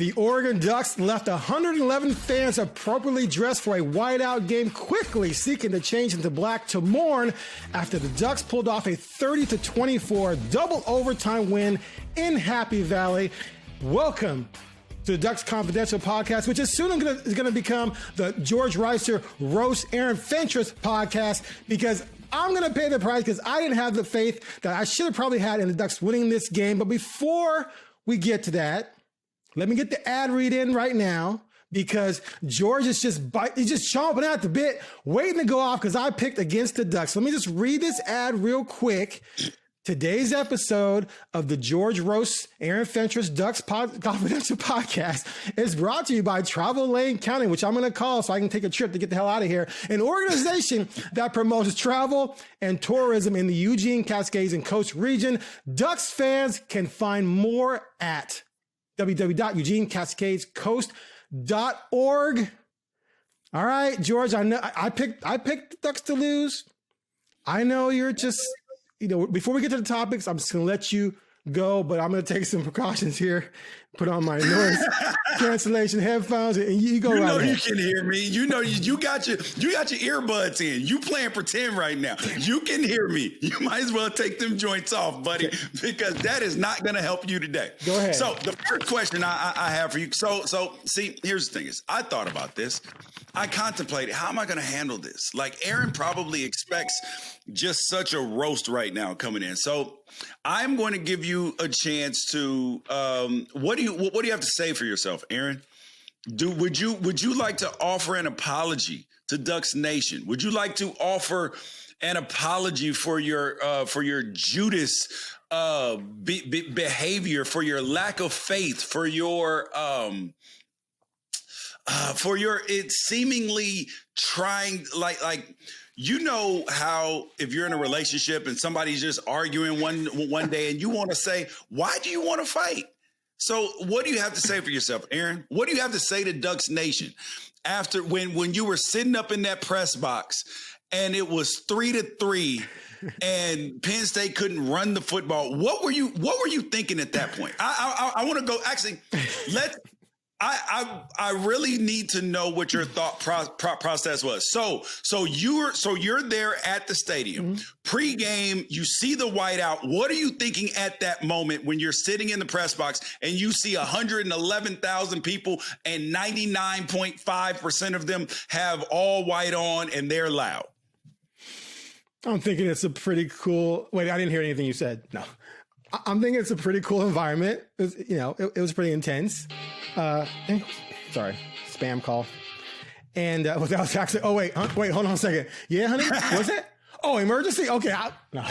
The Oregon Ducks left 111 fans appropriately dressed for a whiteout game quickly seeking to change into black to mourn after the Ducks pulled off a 30-24 double overtime win in Happy Valley. Welcome to the Ducks Confidential podcast, which is soon going to become the George Wrighster Roast Aaron Fentress podcast, because I'm going to pay the price because I didn't have the faith that I should have probably had in the Ducks winning this game. But before we get to that, let me get the ad read in right now, because George is he's just chomping at the bit, waiting to go off because I picked against the Ducks. Let me just read this ad real quick. Today's episode of the George Roast Aaron Fentress Ducks Confidential Podcast is brought to you by Travel Lane County, which I'm going to call so I can take a trip to get the hell out of here, an organization that promotes travel and tourism in the Eugene, Cascades, and Coast region. Ducks fans can find more at www.eugenecascadescoast.org. All right, George, I know I picked the Ducks to lose. I know you're just, before we get to the topics, I'm just going to let you go, but I'm going to take some precautions here, put on my noise cancellation headphones, and you go right ahead. You can hear me. You got your earbuds in. You playing pretend right now. You can hear me. You might as well take them joints off, buddy, because that is not going to help you today. Go ahead. So the first question I have for you. So see, here's the thing is, I thought about this. I contemplated, how am I going to handle this? Like, Aaron probably expects just such a roast right now coming in. So I'm going to give you a chance to, what do you have to say for yourself, Aaron? Would you like to offer an apology to Ducks Nation? Would you like to offer an apology for your Judas behavior, for your lack of faith, for your it seemingly trying, like how if you're in a relationship and somebody's just arguing one day and you want to say, why do you want to fight? So what do you have to say for yourself, Aaron? What do you have to say to Ducks Nation after when you were sitting up in that press box and it was 3-3 and Penn State couldn't run the football? What were you thinking at that point? I want to go, actually, I really need to know what your thought process was. So you're there at the stadium, pre-game, you see the whiteout. What are you thinking at that moment when you're sitting in the press box and you see 111,000 people and 99.5% of them have all white on and they're loud? I'm thinking it's a pretty cool. Wait, I didn't hear anything you said. No, I'm thinking it's a pretty cool environment. It was pretty intense. Sorry, spam call. And that was actually, wait, hold on a second. Yeah, honey, what's that? Oh, emergency? Okay. No,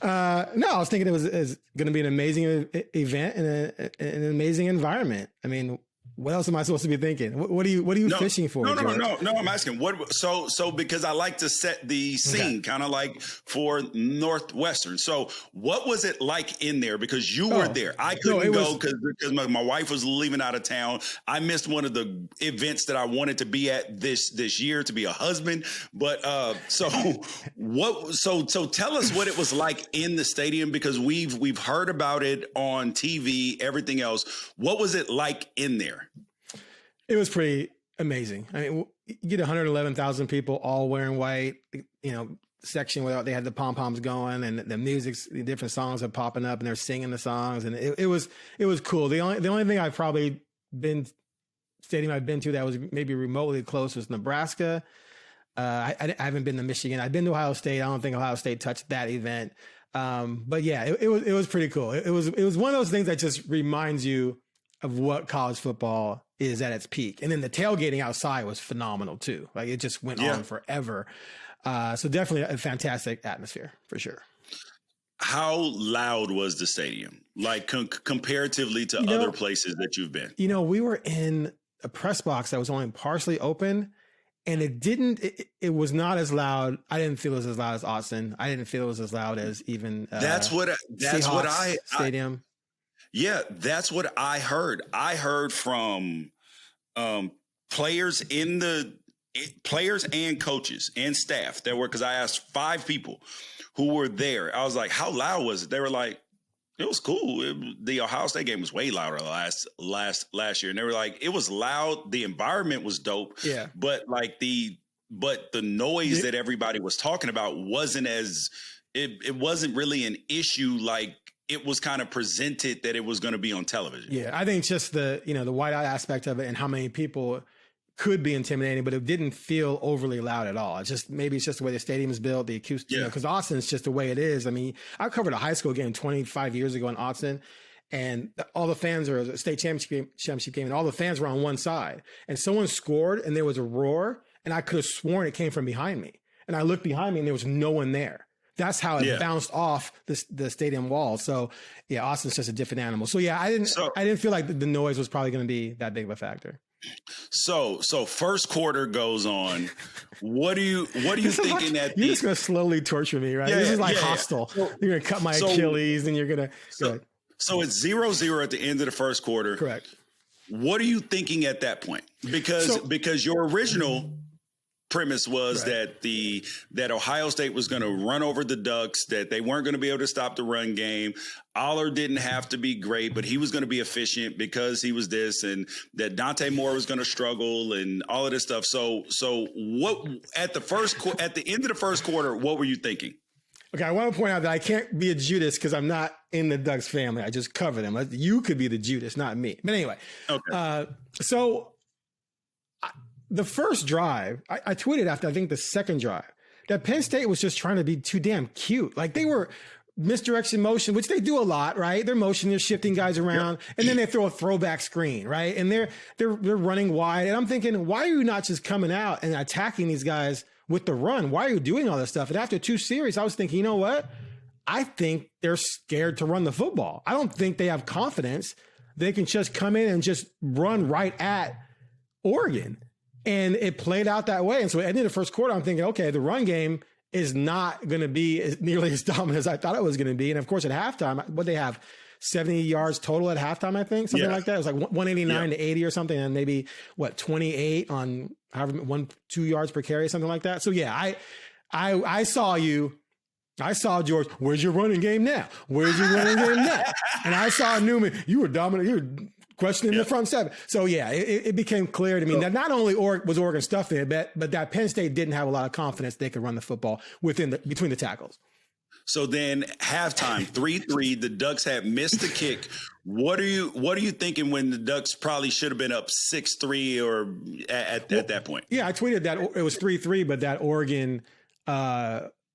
I was thinking it was going to be an amazing event and an amazing environment. I mean, what else am I supposed to be thinking? What are you fishing for? No. I'm asking so because I like to set the scene, kind of like for Northwestern. So what was it like in there? Because you were there. I couldn't go because my wife was leaving out of town. I missed one of the events that I wanted to be at this year, to be a husband. But so tell us what it was like in the stadium, because we've heard about it on TV, everything else. What was it like in there? It was pretty amazing. I mean, you get 111,000 people all wearing white, section where they had the pom-poms going and the different songs are popping up and they're singing the songs. And it was cool. The only thing stadium I've been to that was maybe remotely close was Nebraska. I haven't been to Michigan. I've been to Ohio State. I don't think Ohio State touched that event. But yeah, it was pretty cool. It was one of those things that just reminds you of what college football is at its peak. And then the tailgating outside was phenomenal too. Like, it just went on forever. So definitely a fantastic atmosphere for sure. How loud was the stadium? Like comparatively to other places that you've been? We were in a press box that was only partially open, and it was not as loud. I didn't feel it was as loud as Austin. I didn't feel it was as loud as even that's what I stadium. That's what I heard. I heard from players and coaches and staff that were, because I asked 5 people who were there. I was like, how loud was it? They were like, It was cool. The Ohio State game was way louder last year, and they were like, it was loud. The environment was dope. Yeah, but the noise that everybody was talking about wasn't as it wasn't really an issue. Like it was kind of presented that it was going to be on television. Yeah, I think just the whiteout aspect of it and how many people could be intimidating, but it didn't feel overly loud at all. Maybe it's just the way the stadium is built, the acoustic, because Austin's just the way it is. I mean, I covered a high school game 25 years ago in Austin, and all the fans are a state championship game, and all the fans were on one side, and someone scored, and there was a roar, and I could have sworn it came from behind me, and I looked behind me, and there was no one there. That's how it bounced off the stadium wall. So yeah, Austin's just a different animal. So yeah, I didn't feel like the noise was probably going to be that big of a factor. So first quarter goes on. What are you thinking that you're just gonna slowly torture me, right? This is like hostile. So, you're gonna cut my Achilles and you're gonna so it's 0-0 at the end of the first quarter. Correct. What are you thinking at that point? Because your original premise was that Ohio State was going to run over the Ducks, that they weren't going to be able to stop the run game. Aller didn't have to be great, but he was going to be efficient because he was this, and that Dante Moore was going to struggle and all of this stuff. So what at the end of the first quarter, what were you thinking? Okay, I want to point out that I can't be a Judas because I'm not in the Ducks family. I just cover them. You could be the Judas, not me. But anyway, the first drive, I tweeted after, I think the second drive, that Penn State was just trying to be too damn cute. Like they were misdirection motion, which they do a lot, right? They're motion, they're shifting guys around, and then they throw a throwback screen, right? And they're running wide. And I'm thinking, why are you not just coming out and attacking these guys with the run? Why are you doing all this stuff? And after 2 series, I was thinking, you know what? I think they're scared to run the football. I don't think they have confidence they can just come in and just run right at Oregon. And it played out that way. And so at the end of the first quarter, I'm thinking, okay, the run game is not going to be nearly as dominant as I thought it was going to be. And of course, at halftime, what they have, 70 yards total at halftime, I think, something like that. It was like 189 to 80 or something. And maybe 28 on however 2 yards per carry, something like that. So yeah, I saw you. I saw George, where's your running game now? Where's your running game now? And I saw Newman, you were dominant. You were questioning the front seven. So yeah, it became clear to me that not only was Oregon stuffing it, but that Penn State didn't have a lot of confidence they could run the football between the tackles. So then halftime, 3-3, the Ducks had missed the kick. What are you thinking when the Ducks probably should have been up 6-3 or at that point? Yeah, I tweeted that it was 3-3, but that Oregon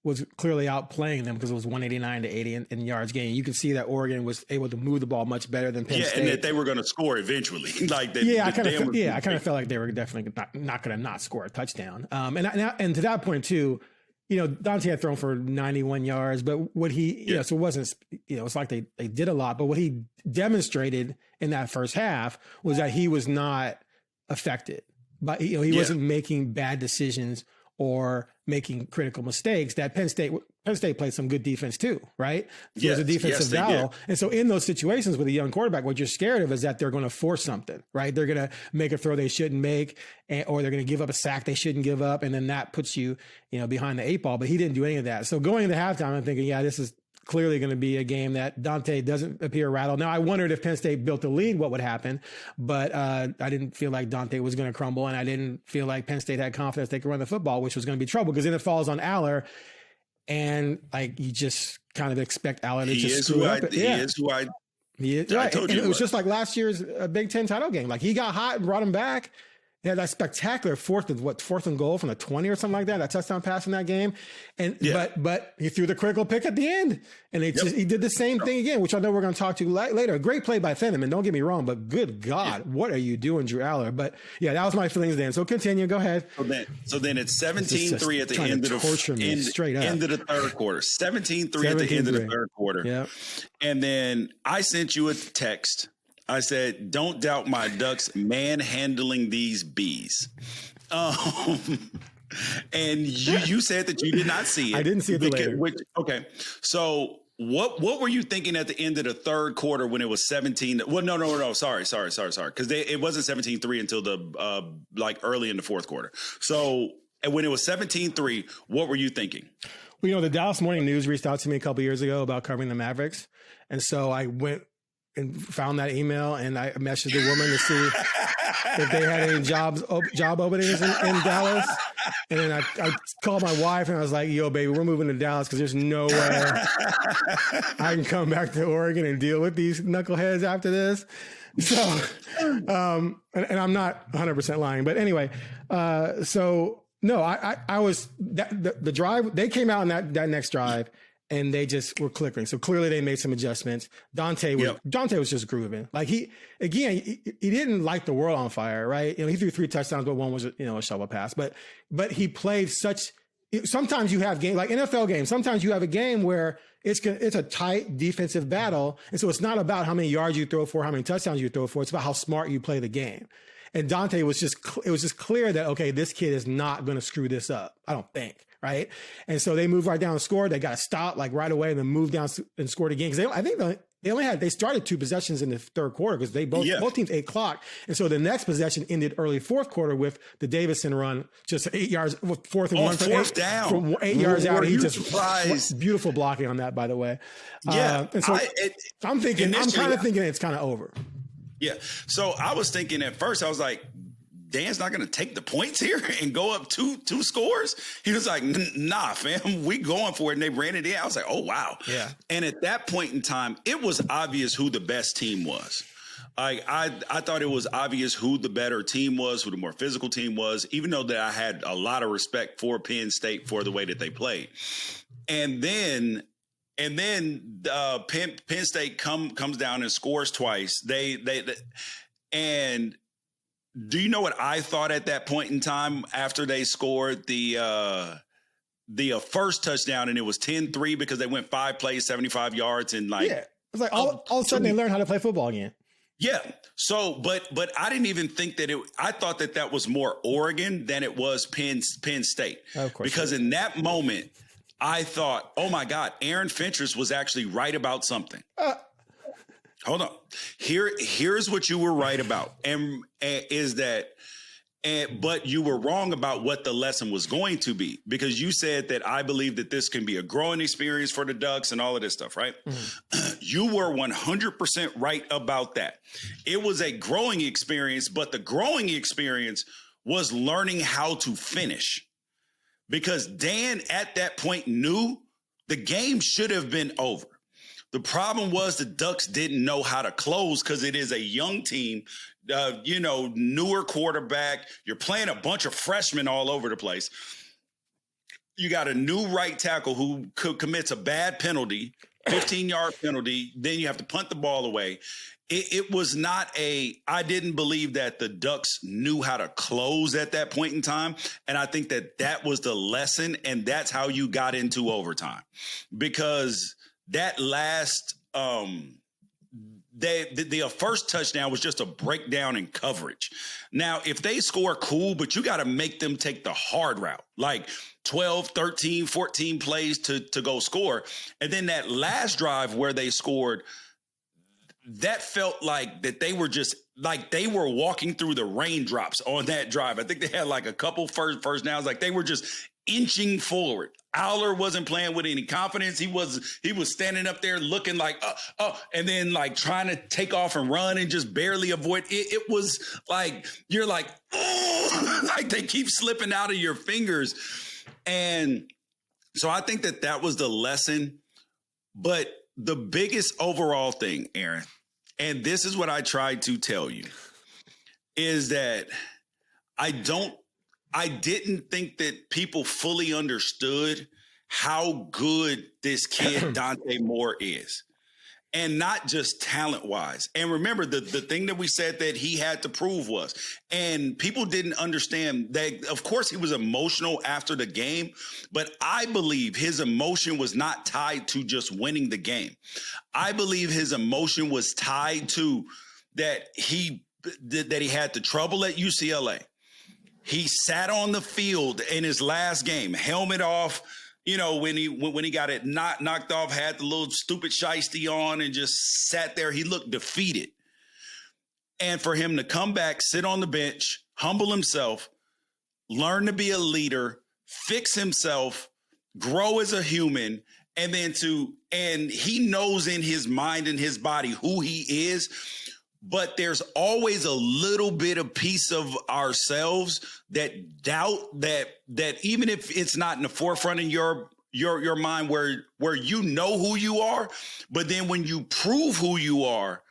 was clearly outplaying them because it was 189 to 80 in yards gain. You can see that Oregon was able to move the ball much better than Penn State. And that they were going to score eventually. I kind of felt like they were definitely not going to not score a touchdown. And to that point too, Dante had thrown for 91 yards, but what he, so it wasn't, it's like they did a lot, but what he demonstrated in that first half was that he was not affected, but he wasn't making bad decisions or making critical mistakes. That Penn State played some good defense too, right? So it was a defensive battle. And so in those situations with a young quarterback, what you're scared of is that they're going to force something, right? They're going to make a throw they shouldn't make, or they're going to give up a sack they shouldn't give up. And then that puts you, behind the 8 ball, but he didn't do any of that. So going into halftime, I'm thinking, this is clearly going to be a game that Dante doesn't appear rattled. Now, I wondered if Penn State built a lead, what would happen, but I didn't feel like Dante was going to crumble, and I didn't feel like Penn State had confidence they could run the football, which was going to be trouble because then it falls on Aller, and you just kind of expect Aller to just screw up. He is who I told you. It was just like last year's Big Ten title game. Like he got hot and brought him back. Yeah, that spectacular fourth and goal from the 20 or something like that. That touchdown pass in that game, but he threw the critical pick at the end, and he did the same thing again, which I know we're going to talk to later. A great play by Fenneman, don't get me wrong, but good God, what are you doing, Drew Aller? But yeah, that was my feelings then. So continue, go ahead. So then it's 17-3 at the end of the third quarter. 17-3 at the end of the third quarter. Yeah, and then I sent you a text. I said, don't doubt my Ducks manhandling these bees. And you said that you did not see it. I didn't see it later. Okay. So what were you thinking at the end of the third quarter when it was 17? Well, no. Sorry. Because it wasn't 17-3 until the early in the fourth quarter. So when it was 17-3, what were you thinking? Well, the Dallas Morning News reached out to me a couple years ago about covering the Mavericks. And so I went and found that email, and I messaged the woman to see if they had any job openings in Dallas. And then I called my wife and I was like, yo, baby, we're moving to Dallas because there's no way I can come back to Oregon and deal with these knuckleheads after this. So, and I'm not 100% lying, but anyway, so no, I was, the drive, they came out in that next drive and they just were clicking. So clearly they made some adjustments. Dante was just grooving. Like he didn't light the world on fire, right? He threw 3 touchdowns, but one was, a shovel pass, but he played sometimes you have games like NFL games. Sometimes you have a game where it's a tight defensive battle. And so it's not about how many yards you throw for, how many touchdowns you throw for. It's about how smart you play the game. And Dante was it was just clear that, okay, this kid is not going to screw this up. I don't think. Right. And so they moved right down and scored. They got to stop like right away and then moved down and scored again. Cause I think they started 2 possessions in the third quarter because both teams ate clock. And so the next possession ended early fourth quarter with the Davison run, just 8 yards, 4th and 1 fourth down from 8 yards out. He just surprised. Beautiful blocking on that, by the way. Yeah. And so I'm kind of thinking it's kind of over. Yeah. So I was thinking at first, I was like, Dan's not going to take the points here and go up two scores. He was like, nah, fam, we going for it. And they ran it in. I was like, oh, wow. Yeah. And at that point in time, it was obvious who the best team was. I thought it was obvious who the better team was, who the more physical team was, even though that I had a lot of respect for Penn State for the way that they played. And then Penn State comes down and scores twice. And do you know what I thought at that point in time after they scored the first touchdown, and it was 10-3 because they went 5 plays, 75 yards, and it was like all of a sudden they learned how to play football again. Yeah. So, but I didn't even think that I thought that was more Oregon than it was Penn State. Of course. Because in that moment, I thought, oh my God, Aaron Fentress was actually right about something. Hold on. Here's what you were right about, but you were wrong about what the lesson was going to be, because you said that I believe that this can be a growing experience for the Ducks and all of this stuff, right? Mm-hmm. You were 100% right about that. It was a growing experience, but the growing experience was learning how to finish, because Dan at that point knew the game should have been over. The problem was the Ducks didn't know how to close because it is a young team, newer quarterback. You're playing a bunch of freshmen all over the place. You got a new right tackle who commits a bad penalty, 15-yard penalty. Then you have to punt the ball away. It was not I didn't believe that the Ducks knew how to close at that point in time. And I think that was the lesson. And that's how you got into overtime, because that last the first touchdown was just a breakdown in coverage. Now, if they score, cool, but you got to make them take the hard route, like 12, 13, 14 plays to go score. And then that last drive where they scored, that felt like that they were just like they were walking through the raindrops on that drive. I think they had like a couple first downs, like they were just inching forward. Aller wasn't playing with any confidence. He was standing up there looking like, and then like trying to take off and run and just barely avoid. It was like, you're like, oh, like they keep slipping out of your fingers. And so I think that was the lesson. But the biggest overall thing, Aaron, and this is what I tried to tell you, is that I didn't think that people fully understood how good this kid Dante Moore is, and not just talent wise. And remember, the thing that we said that he had to prove was, and people didn't understand that, of course, he was emotional after the game, but I believe his emotion was not tied to just winning the game. I believe his emotion was tied to that he had the trouble at UCLA. He sat on the field in his last game, helmet off, when he got it knocked off, had the little stupid shiesty on and just sat there. He looked defeated. And for him to come back, sit on the bench, humble himself, learn to be a leader, fix himself, grow as a human, and he knows in his mind and his body who he is. But there's always a little bit of piece of ourselves that doubt that even if it's not in the forefront of your mind where you know who you are, but then when you prove who you are,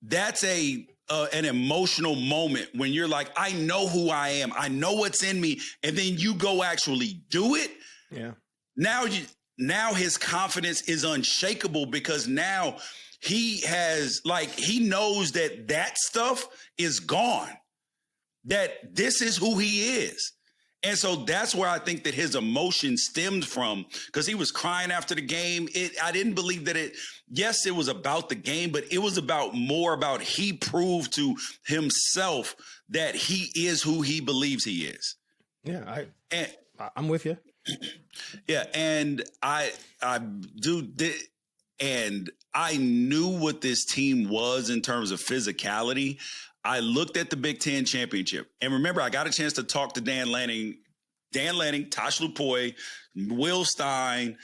that's an emotional moment when you're like, I know who I am, I know what's in me, and then you go actually do it. Yeah. Now his confidence is unshakable because now he knows that stuff is gone, that this is who he is. And so that's where I think that his emotion stemmed from, because he was crying after the game. I didn't believe that yes, it was about the game, but it was more about he proved to himself that he is who he believes he is. Yeah, I'm with you. Yeah, and I knew what this team was in terms of physicality. I looked at the Big Ten championship, and remember, I got a chance to talk to Dan Lanning, Tosh Lupoy, Will Stein,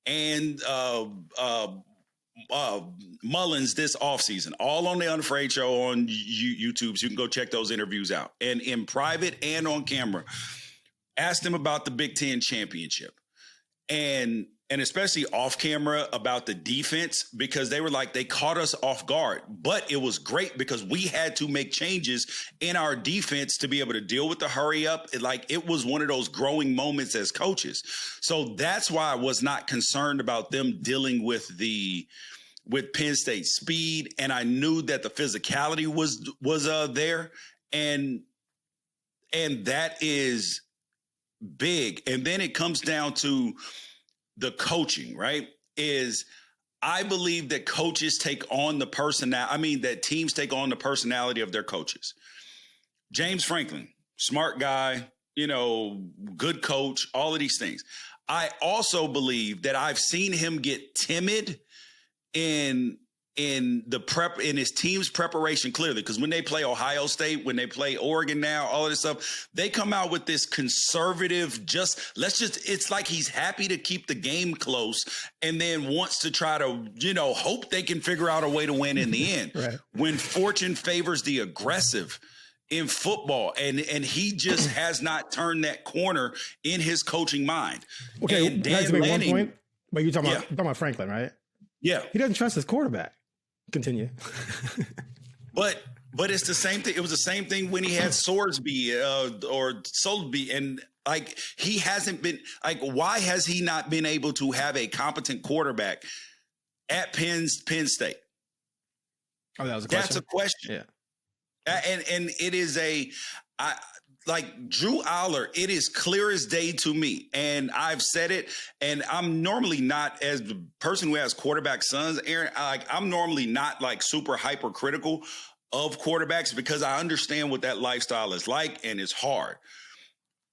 and Mullins this offseason, all on the Unafraid Show on YouTube. So you can go check those interviews out. And in private and on camera, asked them about the Big Ten championship. And especially off camera about the defense, because they were like, they caught us off guard. But it was great because we had to make changes in our defense to be able to deal with the hurry up. It was one of those growing moments as coaches. So that's why I was not concerned about them dealing with Penn State speed. And I knew that the physicality was there. And that is big. And then it comes down to the coaching, right? I believe that coaches take on that teams take on the personality of their coaches. James Franklin, smart guy, good coach, all of these things. I also believe that I've seen him get timid in his team's preparation, clearly, because when they play Ohio State, when they play Oregon now, all of this stuff, they come out with this conservative, it's like he's happy to keep the game close and then wants to try to, hope they can figure out a way to win in the end. Right. When fortune favors the aggressive in football, and he just has not turned that corner in his coaching mind. Okay, and Dan Lanning, one point, but you're talking about Franklin, right? Yeah. He doesn't trust his quarterback. Continue. But it's the same thing. It was the same thing when he had Sorsby or Soulsby. And he hasn't been why has he not been able to have a competent quarterback at Penn State? Oh, that was a question. That's a question. Yeah. And it is Drew Aller, it is clear as day to me. And I've said it, and I'm normally not, as the person who has quarterback sons, Aaron, I'm normally not super hypercritical of quarterbacks because I understand what that lifestyle is like and it's hard.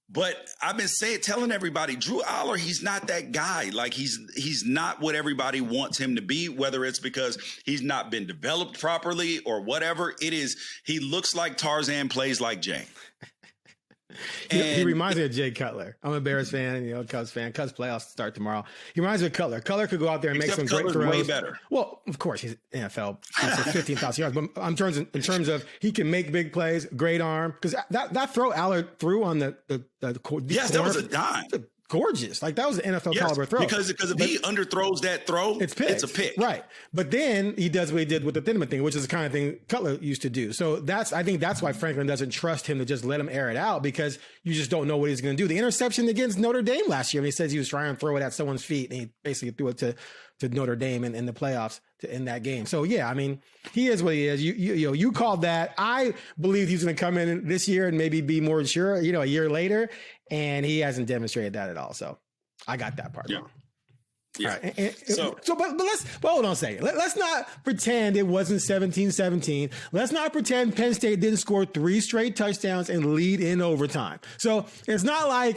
But I've been telling everybody, Drew Aller, he's not that guy. He's not what everybody wants him to be, whether it's because he's not been developed properly or whatever it is. He looks like Tarzan, plays like Jane. He reminds me of Jay Cutler. I'm a Bears fan, Cubs fan. Cubs playoffs start tomorrow. He reminds me of Cutler. Cutler could go out there and make some great throws. Way better. Well, of course, he's NFL. He's 15,000 yards. But in terms of he can make big plays, great arm. Because that throw Allard threw on the yes, that was a dime. Gorgeous. That was an NFL caliber throw. Because if he underthrows that throw, it's a pick. Right. But then he does what he did with the Thinman thing, which is the kind of thing Cutler used to do. So I think that's why Franklin doesn't trust him to just let him air it out, because you just don't know what he's going to do. The interception against Notre Dame last year, when he says he was trying to throw it at someone's feet, and he basically threw it to Notre Dame in the playoffs in that game. So yeah, he is what he is. You called that. I believe he's going to come in this year and maybe be more sure, a year later, and he hasn't demonstrated that at all. So I got that part wrong. Yeah. All right. But hold on a second. Let's not pretend it wasn't 17-17. Let's not pretend Penn State didn't score 3 straight touchdowns and lead in overtime. So it's not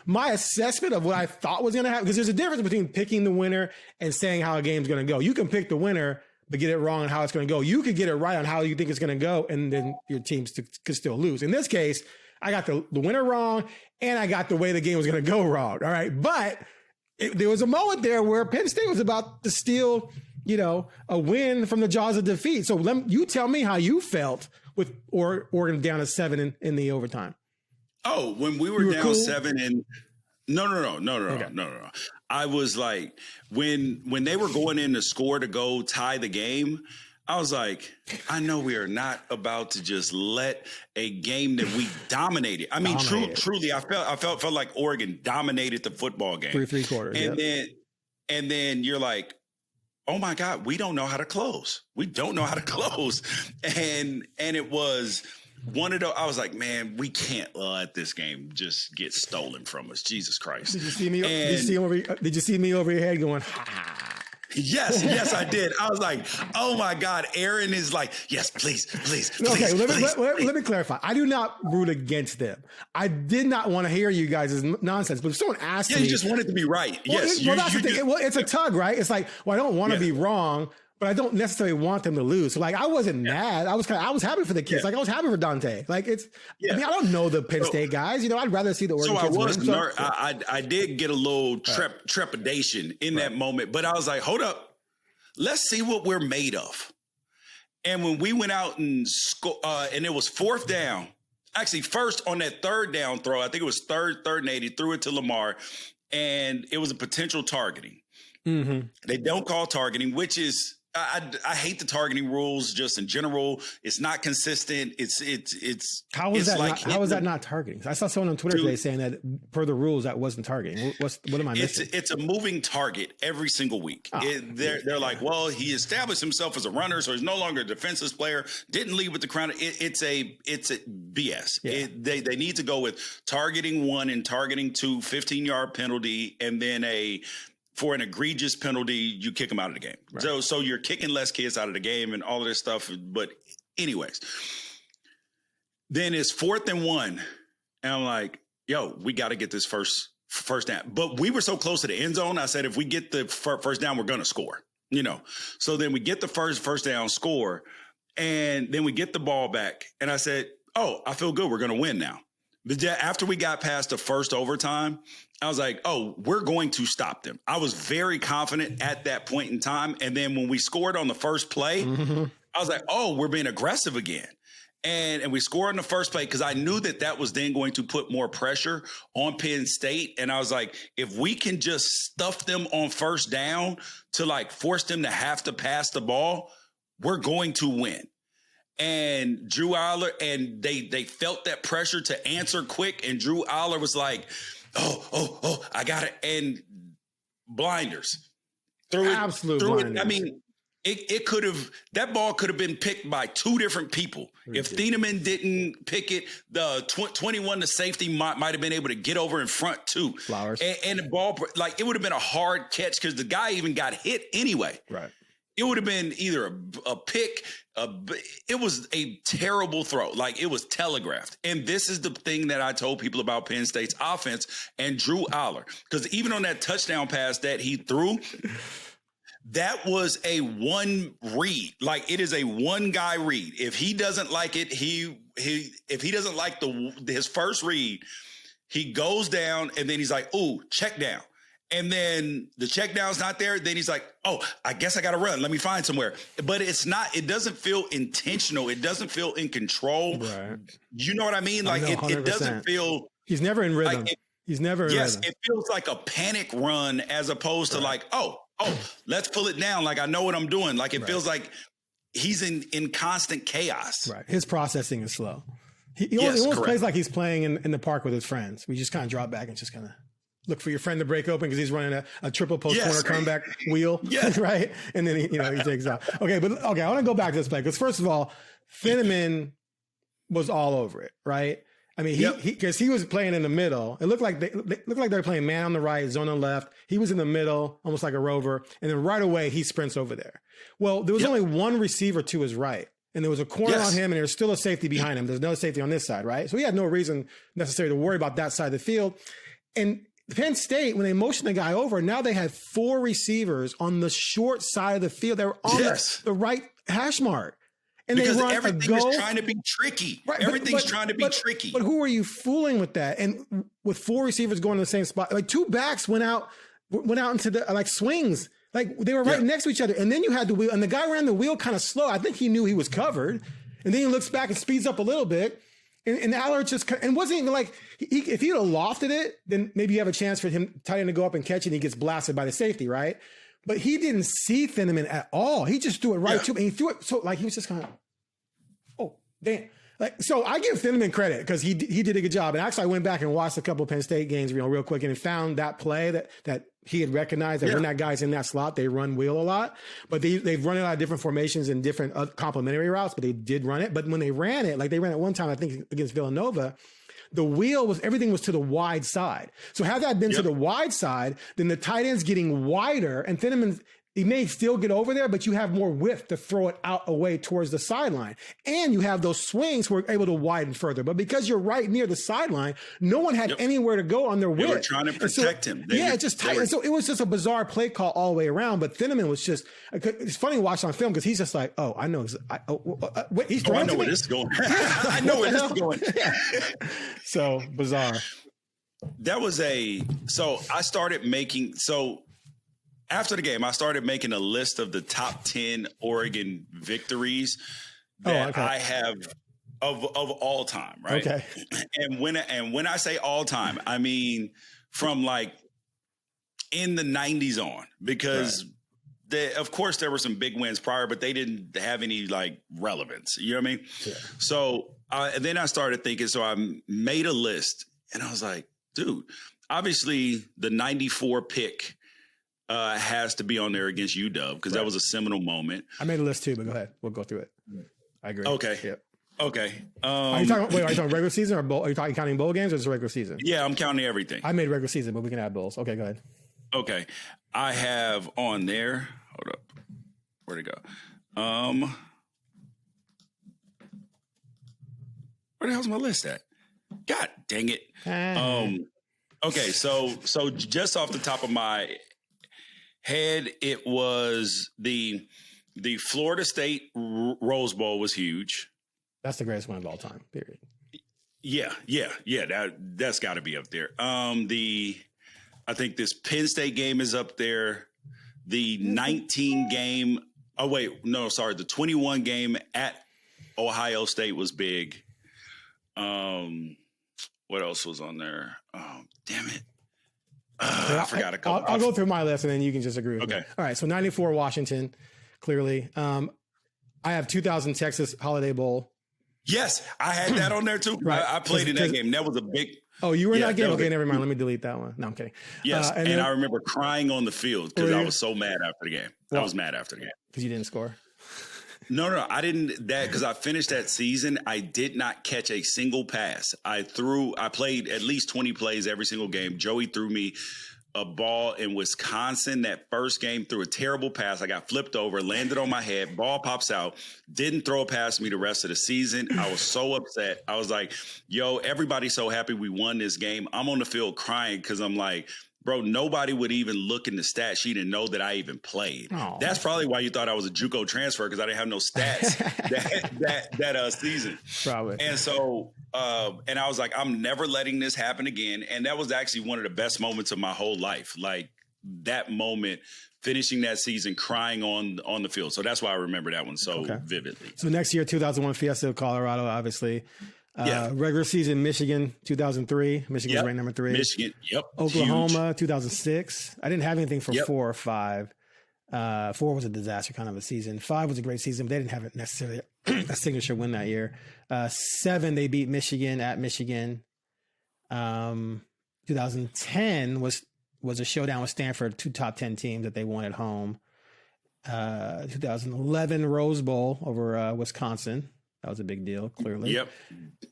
my assessment of what I thought was going to happen, because there's a difference between picking the winner and saying how a game's going to go. You can pick the winner, but get it wrong on how it's going to go. You could get it right on how you think it's going to go, and then your team could still lose. In this case, I got the winner wrong, and I got the way the game was going to go wrong. All right. But there was a moment there where Penn State was about to steal, a win from the jaws of defeat. So you tell me how you felt with Oregon down to 7 in the overtime. Oh, when we were down cool? 7 and no. Okay. I was like, when they were going in to score to go tie the game, I was like, I know we are not about to just let a game that we dominated. I mean, truly, I felt like Oregon dominated the football game. Three quarters. And then you're like, oh my God, we don't know how to close. We don't know how to close. And it was one of those, I was like, man, we can't let this game just get stolen from us. Jesus Christ. Did you see me? Did you see me over your head going, ha? Yes, I did. I was like, oh my God, Aaron is like, yes, please. Okay, let me clarify. I do not root against them. I did not want to hear you guys' nonsense, but if someone asked me. You just want it to be right. Yes. It's a tug, right? It's like, well, I don't want to be wrong, but I don't necessarily want them to lose. So like, I wasn't mad. I was happy for the kids. Like I was happy for Dante. Like I mean, I don't know the Penn State guys. I'd rather see the Oregon kids win. I did get a little trepidation in that moment, but I was like, hold up, let's see what we're made of. And when we went out and and it was 4th down, actually first on that 3rd down throw, I think it was third and 8, he threw it to Lamar, and it was a potential targeting. Mm-hmm. They don't call targeting, which is. I hate the targeting rules just in general. It's not consistent. How is that not targeting? I saw someone on Twitter today saying that per the rules that wasn't targeting. What am I missing? It's a moving target every single week. They're like, well, he established himself as a runner, so he's no longer a defensive player. Didn't lead with the crown. It's a BS. Yeah. They need to go with targeting 1 and targeting 2, 15-yard penalty, and then for an egregious penalty, you kick them out of the game. Right. So you're kicking less kids out of the game and all of this stuff. But anyways, then it's 4th and 1. And I'm like, yo, we got to get this first down. But we were so close to the end zone. I said, if we get the first down, we're going to score, So then we get the first down, score, and then we get the ball back. And I said, oh, I feel good. We're going to win now. But after we got past the first overtime, I was like, oh, we're going to stop them. I was very confident at that point in time. And then when we scored on the first play, I was like, oh, we're being aggressive again. And we scored on the first play because I knew that was then going to put more pressure on Penn State. And I was like, if we can just stuff them on first down to like force them to have to pass the ball, we're going to win. And Drew Aller, and they felt that pressure to answer quick. And Drew Aller was like, oh, I got it. And blinders. Absolute blinders. I mean, that ball could have been picked by 2 different people. If Thieneman didn't pick it, the 21 to safety might have been able to get over in front too. Flowers. And the ball, like it would have been a hard catch because the guy even got hit anyway. Right. It would have been either a pick, it was a terrible throw. Like it was telegraphed. And this is the thing that I told people about Penn State's offense and Drew Aller. Because even on that touchdown pass that he threw, that was a one read. Like it is a one guy read. If he doesn't like it, if he doesn't like his first read, he goes down and then he's like, ooh, check down. And then the check down's not there. Then he's like, oh, I guess I got to run. Let me find somewhere. But it doesn't feel intentional. It doesn't feel in control. Right. You know what I mean? Like it doesn't feel. He's never in rhythm. He's never in rhythm. Yes, it feels like a panic run as opposed to like, oh, let's pull it down. Like I know what I'm doing. Like it feels like he's in constant chaos. Right. His processing is slow. He almost plays like he's playing in the park with his friends. We just kind of drop back and just kind of look for your friend to break open because he's running a triple post corner comeback wheel, right? And then he takes off. Okay, I want to go back to this play because first of all, Thieneman was all over it, right? I mean, because he was playing in the middle. It looked like they were playing man on the right, zone on the left. He was in the middle, almost like a rover, and then right away he sprints over there. Well, there was only one receiver to his right. And there was a corner on him, and there's still a safety behind him. There's no safety on this side, right? So he had no reason necessarily to worry about that side of the field. And Penn State, when they motioned the guy over, now they had 4 receivers on the short side of the field. They were on the right hash mark. And because they run everything is trying to be tricky. Right, everything's trying to be tricky. But who are you fooling with that? And with 4 receivers going to the same spot, like 2 backs went out went out into the like swings. Like they were right next to each other. And then you had the wheel, and the guy ran the wheel kind of slow. I think he knew he was covered. And then he looks back and speeds up a little bit. And Allard just, and wasn't even like, if he'd have lofted it, then maybe you have a chance for him, tight end, to go up and catch it, and he gets blasted by the safety, right? But he didn't see Thieneman at all. He just threw it right to him. And he threw it, so like he was just kind of, oh, damn. Like, so I give Thieneman credit because he did a good job. And actually, I went back and watched a couple of Penn State games, real quick, and found that play that he had recognized that when that guy's in that slot, they run wheel a lot. But they've run it out of different formations and different complementary routes, but they did run it. But when they ran it, like they ran it one time, I think against Villanova, the wheel everything was to the wide side. So had that been to the wide side, then the tight end's getting wider, and Thieneman, he may still get over there, but you have more width to throw it out away towards the sideline. And you have those swings who are able to widen further. But because you're right near the sideline, no one had anywhere to go on their width. They were trying to protect him. It just tight. And so it was just a bizarre play call all the way around. But Thieneman was just, it's funny to watch on film because he's just like, oh, I know. Wait, he's throwing I know where this is going. I know where this is going. So bizarre. That was I started making, after the game, I started making a list of the top 10 Oregon victories that I have of all time, right? Okay. And when I say all time, I mean from like in the 90s on, because of course there were some big wins prior, but they didn't have any like relevance. You know what I mean? Yeah. So then I started thinking, so I made a list and I was like, dude, obviously the 94 pick has to be on there against UW because that was a seminal moment. I made a list too, but go ahead. We'll go through it. I agree. Okay. Yep. Okay. Are you talking regular season or bowl? Are you counting bowl games or just regular season? Yeah, I'm counting everything. I made regular season, but we can add bowls. Okay, go ahead. Okay. I have on there. Hold up. Where'd it go? Where the hell's my list at? God dang it. Okay, so just off the top of my head, it was the Florida State Rose Bowl was huge. That's the greatest one of all time, period. Yeah. That's got to be up there. I think this Penn State game is up there. The 19 game. Oh wait, no, sorry. The 21 game at Ohio State was big. What else was on there? Oh, damn it. I forgot a couple. I'll go through my list and then you can just agree with me. Okay. All right. So 94 Washington, clearly. I have 2000 Texas Holiday Bowl. Yes, I had that on there too. Right. I played in that game. That was a big. Oh, you were in that game? Okay, never mind. Let me delete that one. No, I'm kidding. Yes, and then, I remember crying on the field because I was so mad after the game. I was mad after the game. Because you didn't score? No, I didn't. Because I finished that season, I did not catch a single pass. I played at least 20 plays every single game. Joey threw me a ball in Wisconsin that first game, threw a terrible pass. I got flipped over, landed on my head, ball pops out, didn't throw past me the rest of the season. I was so upset. I was like, yo, everybody's so happy we won this game. I'm on the field crying because I'm like, bro, nobody would even look in the stat sheet and know that I even played. Aww. That's probably why you thought I was a JUCO transfer, because I didn't have no stats that season. Probably. And so, and I was like, I'm never letting this happen again. And that was actually one of the best moments of my whole life. Like that moment, finishing that season, crying on the field. So that's why I remember that one so vividly. So next year, 2001 Fiesta of Colorado, obviously. Regular season, Michigan, 2003. Michigan was ranked number 3. Michigan, Oklahoma, huge. 2006. I didn't have anything for 4 or 5. 4 was a disaster kind of a season. 5 was a great season, but they didn't have it necessarily a signature win that year. 7, they beat Michigan at Michigan. 2010 was a showdown with Stanford, 2 top 10 teams that they won at home. 2011 Rose Bowl over Wisconsin. That was a big deal, clearly.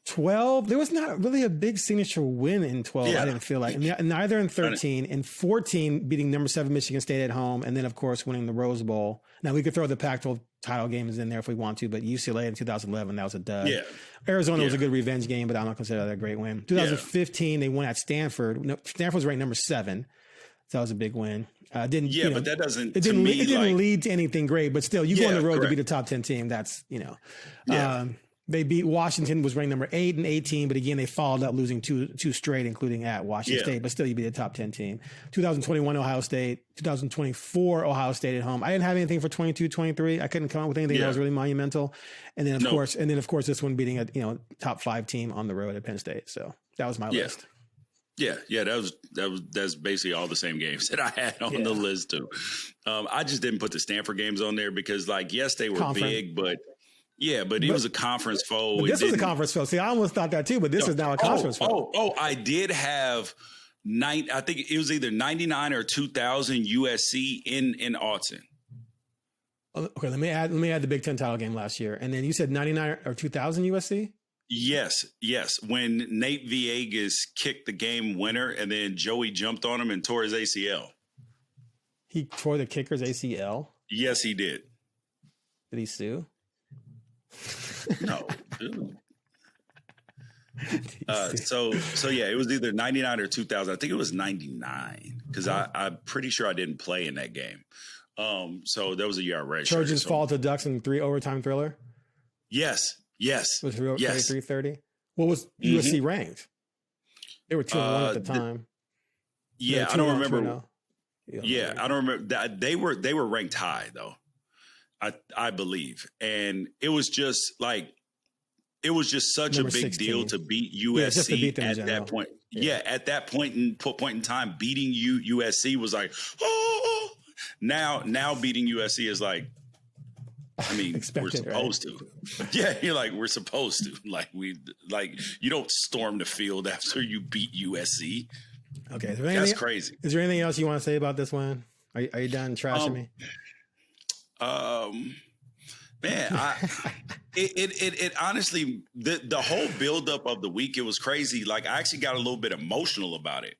12, there was not really a big signature win in 12, I didn't feel like. Neither in 13. In 14, beating number 7 Michigan State at home, and then, of course, winning the Rose Bowl. Now, we could throw the Pac-12 title games in there if we want to, but UCLA in 2011, that was a dud. Arizona was a good revenge game, but I don't consider that a great win. 2015, they won at Stanford. No, Stanford was ranked number 7, so that was a big win. But that doesn't. It didn't lead to anything great, but still, you go on the road to be the top 10 team. That's They beat Washington, was ranked number 8 and 18, but again, they followed up losing two straight, including at Washington State, but still you beat a top 10 team. 2021 Ohio State, 2024 Ohio State at home. I didn't have anything for 22-23. I couldn't come up with anything that was really monumental. And then of course this one beating a top 5 team on the road at Penn State. So that was my list. Yeah, that's basically all the same games that I had on the list too. I just didn't put the Stanford games on there because, yes, they were big, but it was a conference foe. This was a conference foe. See, I almost thought that too, but this is now a conference foe. I did have I think it was either 99 or 2000 USC in Austin. Okay, let me add the Big Ten title game last year, and then you said 99 or 2000 USC. Yes. When Nate Villegas kicked the game winner, and then Joey jumped on him and tore his ACL. He tore the kicker's ACL? Yes, he did. Did he sue? No. So yeah, it was either 99 or 2000. I think it was 99 because I'm pretty sure I didn't play in that game. So that was a year I read. Trojans fall to Ducks in 3 overtime thriller? Yes. It was 33-30. What was USC ranked? They were 2-1 at the time. I don't remember. I don't remember that they were ranked high though. I believe, and it was just such number a big 16. Deal to beat USC at that point. Yeah, at that point in time, beating USC was like, oh. Now beating USC is like, I mean, we're supposed to. Yeah, you're like, we're supposed to. You don't storm the field after you beat USC. Okay, that's crazy. Is there anything else you want to say about this one? Are you done trashing me? Man, it honestly, the whole buildup of the week, it was crazy. I actually got a little bit emotional about it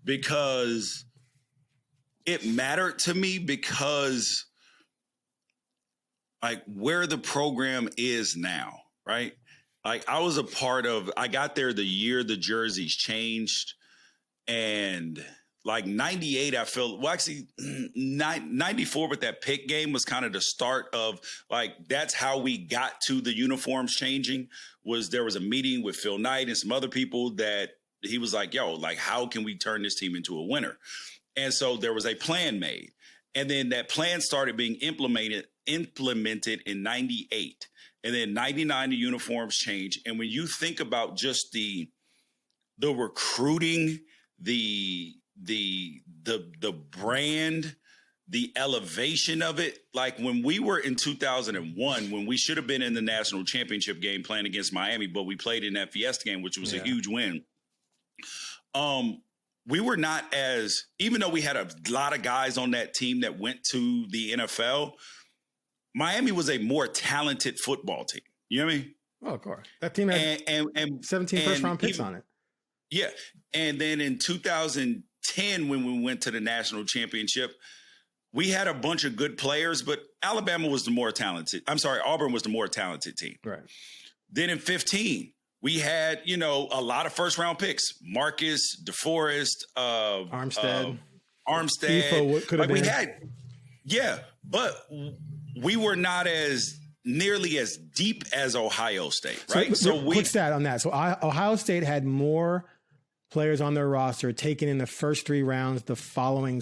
because it mattered to me because where the program is now, right? I was a part of, I got there the year the jerseys changed, and 98, I feel, 94 with that pick game was kind of the start of that's how we got to the uniforms changing. There was a meeting with Phil Knight and some other people that he was like, how can we turn this team into a winner? And so there was a plan made. And then that plan started being implemented in 98. And then 99, the uniforms changed. And when you think about just the recruiting, the brand, the elevation of it, when we were in 2001, when we should have been in the national championship game playing against Miami, but we played in that Fiesta game, which was a huge win. We were not even though we had a lot of guys on that team that went to the NFL, Miami was a more talented football team. You know what I mean? Oh, of course. That team had 17 first-round picks on it. Yeah. And then in 2010, when we went to the national championship, we had a bunch of good players, but Auburn was the more talented team. Right. Then in 15, we had, a lot of first-round picks. Marcus, DeForest, Armstead. Could have been. But we were not nearly as deep as Ohio State, right? Quick stat on that. So Ohio State had more players on their roster taken in the first 3 rounds the following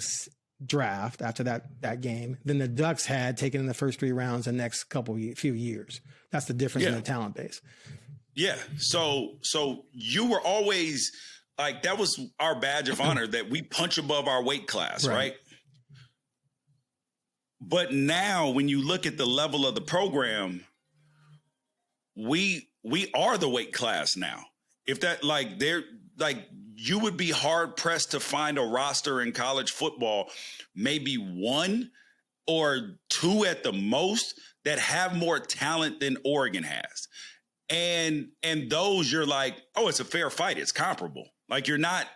draft after that game than the Ducks had taken in the first 3 rounds the next few years. That's the difference in the talent base. Yeah. So you were always that was our badge of honor that we punch above our weight class, right? But now when you look at the level of the program, we are the weight class now. If that you would be hard pressed to find a roster in college football, maybe 1 or 2 at the most, that have more talent than Oregon has. And those you're oh, it's a fair fight. It's comparable. You're not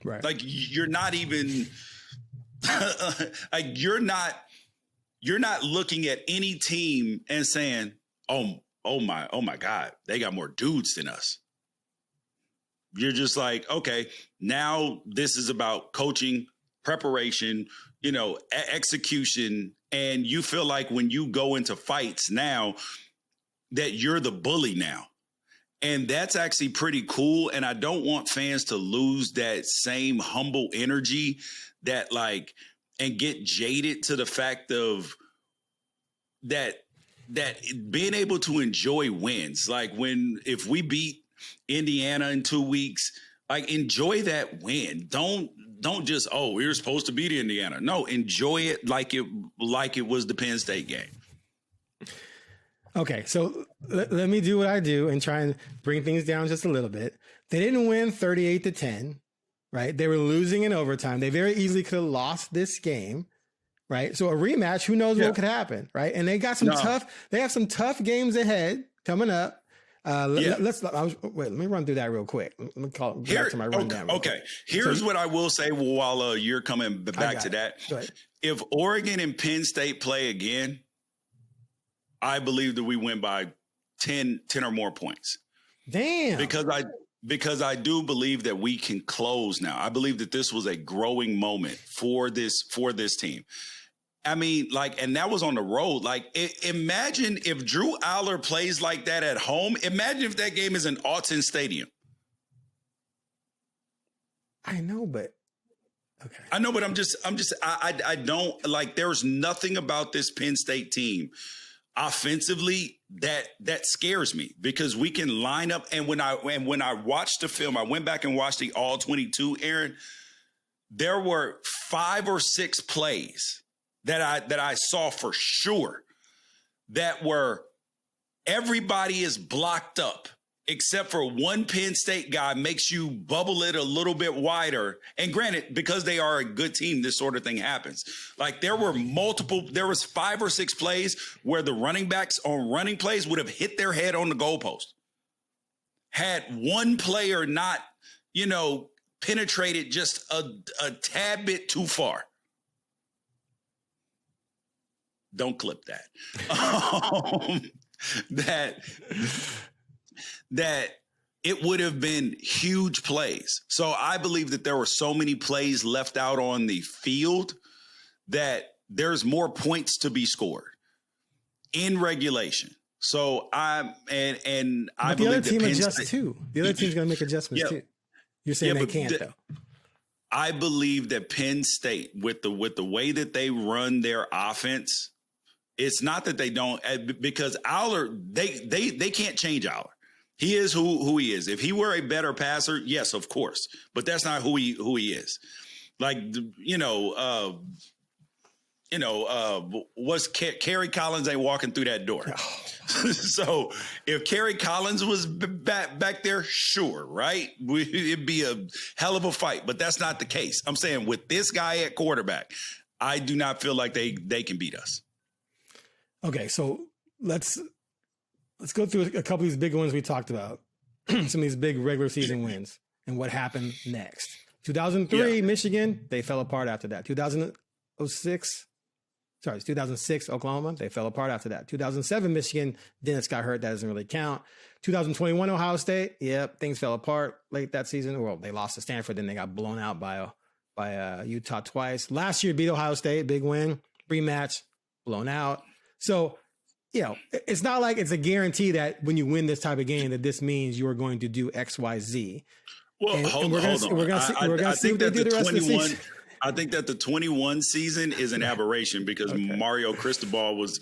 you're not even you're not looking at any team and saying, oh my God, they got more dudes than us. You're just okay, now this is about coaching, preparation, execution. And you feel when you go into fights now, that you're the bully now. And that's actually pretty cool. And I don't want fans to lose that same humble energy that like, and get jaded to the fact of that being able to enjoy wins. Like if we beat Indiana in 2 weeks, like enjoy that win. Don't just, oh, we were supposed to beat Indiana. No, enjoy it like it was the Penn State game. Okay, so let me do what I do and try and bring things down just a little bit. They didn't win 38-10, right? They were losing in overtime. They very easily could have lost this game, right? So a rematch, who knows what could happen, right? And they got they have some tough games ahead coming up. Let me run through that real quick. Let me go back to my rundown. Okay. Here's what I will say while you're coming back to that. If Oregon and Penn State play again, I believe that we win by 10 or more points. Damn. Because I do believe that we can close now. I believe that this was a growing moment for this team. I mean, like, and that was on the road. Like, imagine if Drew Aller plays like that at home. Imagine if that game is in Autzen Stadium. I know, but okay. I know, but I don't like. There's nothing about this Penn State team offensively that scares me, because we can line up. And when I watched the film, I went back and watched the all 22, Aaron, there were 5 or 6 plays that I saw for sure that were everybody is blocked up except for one Penn State guy makes you bubble it a little bit wider. And granted, because they are a good team, this sort of thing happens. Like there was 5 or 6 plays where the running backs on running plays would have hit their head on the goalpost. Had one player not, penetrated just a tad bit too far. Don't clip that. That it would have been huge plays. So I believe that there were so many plays left out on the field that there's more points to be scored in regulation. So I believe the other team adjusts too. The other team's going to make adjustments too. You're saying they can't though. I believe that Penn State, with the way that they run their offense, it's not that they don't, because Aller, they can't change Aller. He is who he is. If he were a better passer, yes, of course, but that's not who he is. Like was Kerry Collins ain't walking through that door. So if Kerry Collins was back there, sure, right? It'd be a hell of a fight, but that's not the case. I'm saying with this guy at quarterback, I do not feel like they can beat us. Okay, so let's go through a couple of these big ones we talked about, some of these big regular season wins and what happened next. 2003, Michigan, they fell apart after that. 2006, Oklahoma, they fell apart after that. 2007, Michigan, Dennis got hurt. That doesn't really count. 2021, Ohio State, things fell apart late that season. Well, they lost to Stanford, then they got blown out by Utah twice. Last year, beat Ohio State, big win, rematch, blown out. So, it's not like it's a guarantee that when you win this type of game that this means you are going to do X, Y, Z. Well, hold on. We're going to see what they do the rest of the season. I think that the 21 season is an aberration because Mario Cristobal was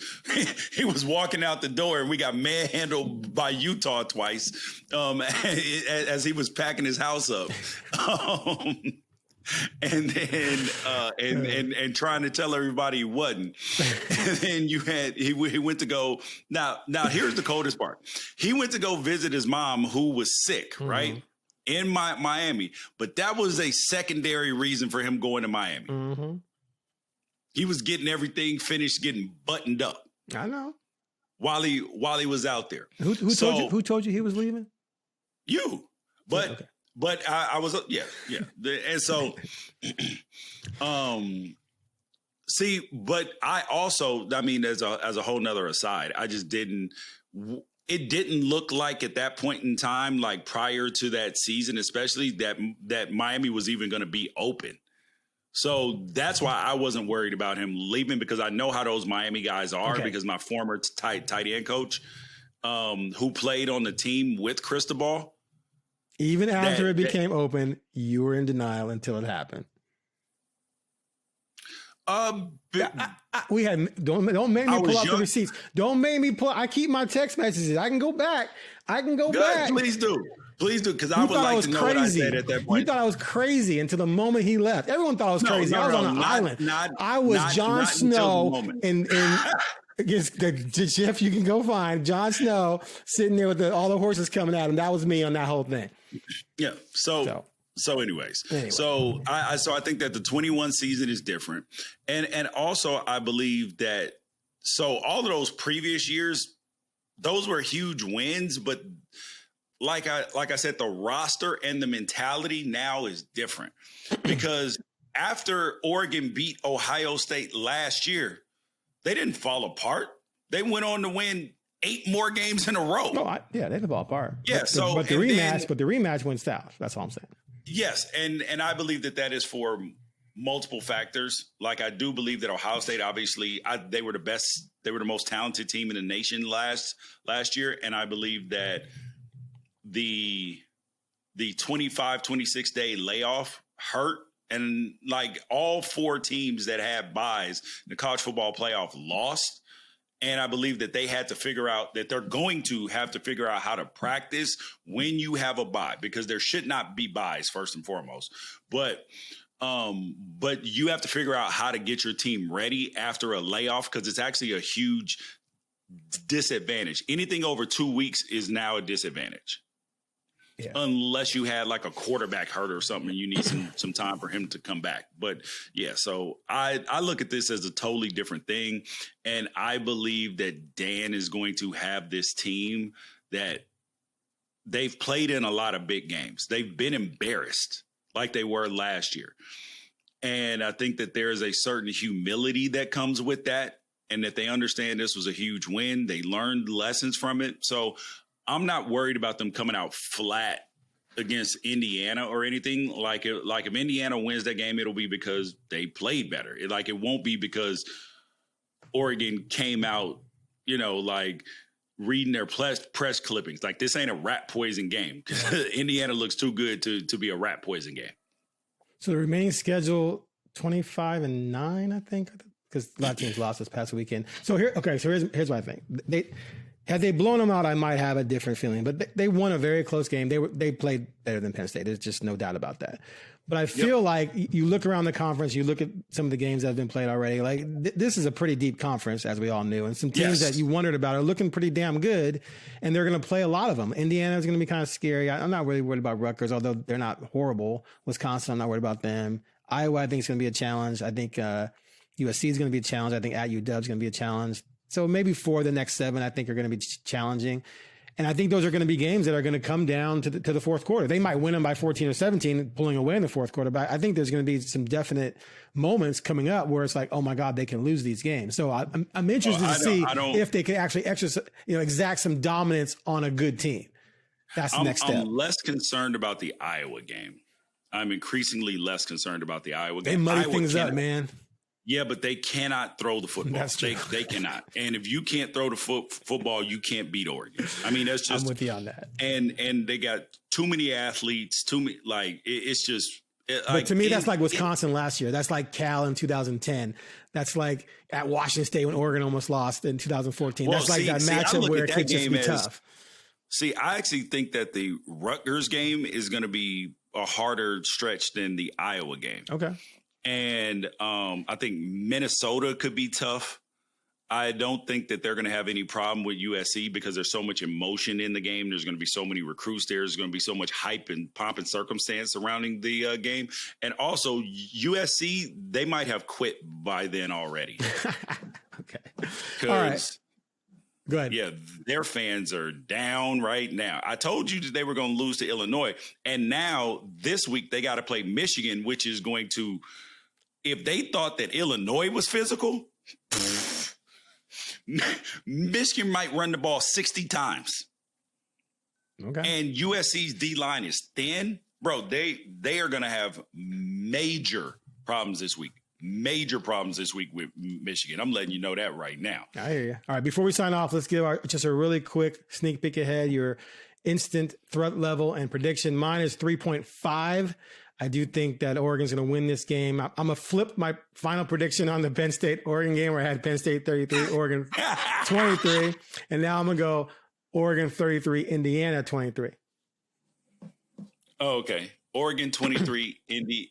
walking out the door and we got manhandled by Utah twice as he was packing his house up. And then and trying to tell everybody he wasn't. And then he went to go. Now here's the coldest part. He went to go visit his mom who was sick, right? In Miami. But that was a secondary reason for him going to Miami. Mm-hmm. He was getting everything finished, getting buttoned up. I know. While he was out there. Who told you he was leaving? You. But okay. But I was, yeah. And so, see, but I also, as a whole nother aside, I just it didn't look like at that point in time, like prior to that season, especially that Miami was even going to be open. So that's why I wasn't worried about him leaving, because I know how those Miami guys are because my former tight end coach. who played on the team with Cristobal. Even after it became open, you were in denial until it happened. We had don't make me pull out the receipts. Don't make me pull. I keep my text messages. I can go back. Back. Please do, because I would like to know what I said at that point. You thought I was crazy until the moment he left. Everyone thought I was crazy. I was on an island. I was Jon Snow and Jeff. You can go find Jon Snow sitting there with all the horses coming at him. That was me on that whole thing. Yeah. So anyways, so I think that the 21 season is different. And also I believe that, so all of those previous years, those were huge wins, but like I said, the roster and the mentality now is different because after Oregon beat Ohio State last year, they didn't fall apart. They went on to win 8 more games in a row. They didn't fall apart. Yeah. But the rematch went south. That's all I'm saying. Yes, and I believe that is for multiple factors. Like I do believe that Ohio State, obviously, they were the best. They were the most talented team in the nation last year, and I believe that the 25-26 day layoff hurt, and like all 4 teams that had buys in the college football playoff lost. And I believe that they had to figure out that they're going to have to figure out how to practice when you have a bye, because there should not be buys first and foremost. But you have to figure out how to get your team ready after a layoff, because it's actually a huge disadvantage. Anything over 2 weeks is now a disadvantage. Yeah. Unless you had like a quarterback hurt or something and you need some time for him to come back. But yeah, so I look at this as a totally different thing. And I believe that Dan is going to have this team that they've played in a lot of big games. They've been embarrassed like they were last year. And I think that there is a certain humility that comes with that, and that they understand this was a huge win. They learned lessons from it. So I'm not worried about them coming out flat against Indiana or anything. Like if Indiana wins that game, it'll be because they played better. It won't be because Oregon came out, like reading their press clippings. Like, this ain't a rat poison game. Indiana looks too good to be a rat poison game. So the remaining schedule, 25-9, I think, because a lot of teams lost this past weekend. So here's what I think. Had they blown them out, I might have a different feeling. But they won a very close game. They played better than Penn State. There's just no doubt about that. But I feel like you look around the conference, you look at some of the games that have been played already. Like this is a pretty deep conference, as we all knew. And some teams that you wondered about are looking pretty damn good, and they're going to play a lot of them. Indiana is going to be kind of scary. I'm not really worried about Rutgers, although they're not horrible. Wisconsin, I'm not worried about them. Iowa, I think, is going to be a challenge. I think USC is going to be a challenge. I think at UW is going to be a challenge. So maybe 4 of the next 7, I think, are going to be challenging. And I think those are going to be games that are going to come down to the fourth quarter. They might win them by 14 or 17, pulling away in the fourth quarter. But I think there's going to be some definite moments coming up where it's like, oh my God, they can lose these games. So I'm interested to see if they can actually exact some dominance on a good team. That's the next step. I'm less concerned about the Iowa game. I'm increasingly less concerned about the Iowa game. They muddy things up, man. Yeah, but they cannot throw the football. That's true. They cannot. And if you can't throw the football, you can't beat Oregon. I mean, that's just. I'm with you on that. And they got too many athletes. Too many. Like it's just. But to me, that's like Wisconsin last year. That's like Cal in 2010. That's like at Washington State when Oregon almost lost in 2014. That's like that matchup where it could just be tough. See, I actually think that the Rutgers game is going to be a harder stretch than the Iowa game. Okay. And I think Minnesota could be tough. I don't think that they're going to have any problem with USC because there's so much emotion in the game. There's going to be so many recruits there. There's going to be so much hype and pomp and circumstance surrounding the game. And also USC, they might have quit by then already. Okay. All right. Go ahead. Yeah, their fans are down right now. I told you that they were going to lose to Illinois. And now this week they got to play Michigan, which is going to, if they thought that Illinois was physical, Michigan might run the ball 60 times. Okay. And USC's D-line is thin. Bro, they are going to have major problems this week. major problems this week with Michigan. I'm letting you know that right now. I hear you. All right, before we sign off, let's give just a really quick sneak peek ahead. Your instant threat level and prediction. Mine is 3.5. I do think that Oregon's going to win this game. I'm going to flip my final prediction on the Penn State Oregon game where I had Penn State 33, Oregon 23. And now I'm going to go Oregon 33, Indiana 23. Oh, okay. Oregon 23, Indy.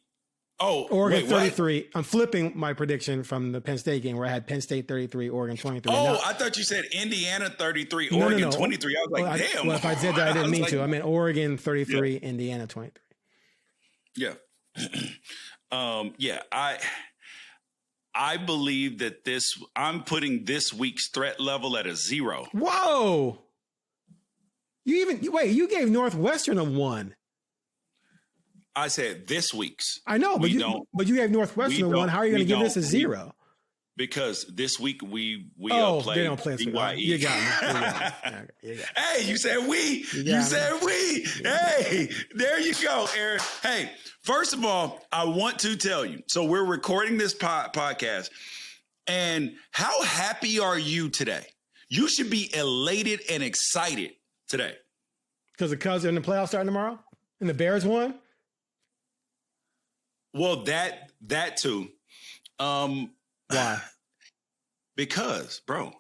Oh, Oregon wait, 33. What? I'm flipping my prediction from the Penn State game where I had Penn State 33, Oregon 23. Oh, now, I thought you said Indiana 33, Oregon 23. I was like, damn. Well, if I said that, I didn't mean to. I meant Oregon 33, Indiana 23. Yeah. Yeah. I believe that I'm putting this week's threat level at a 0. Whoa. You gave Northwestern a 1. I said this week's. I know, but you gave Northwestern a 1. How are you going to give this a 0? Because this week we play. They don't play us. You got me. Hey, you said we. You said we. Hey, there you go, Aaron. Hey, first of all, I want to tell you. So we're recording this podcast, and how happy are you today? You should be elated and excited today because the Cubs are in the playoffs starting tomorrow, and the Bears won. Well, that too. Why? Because, bro,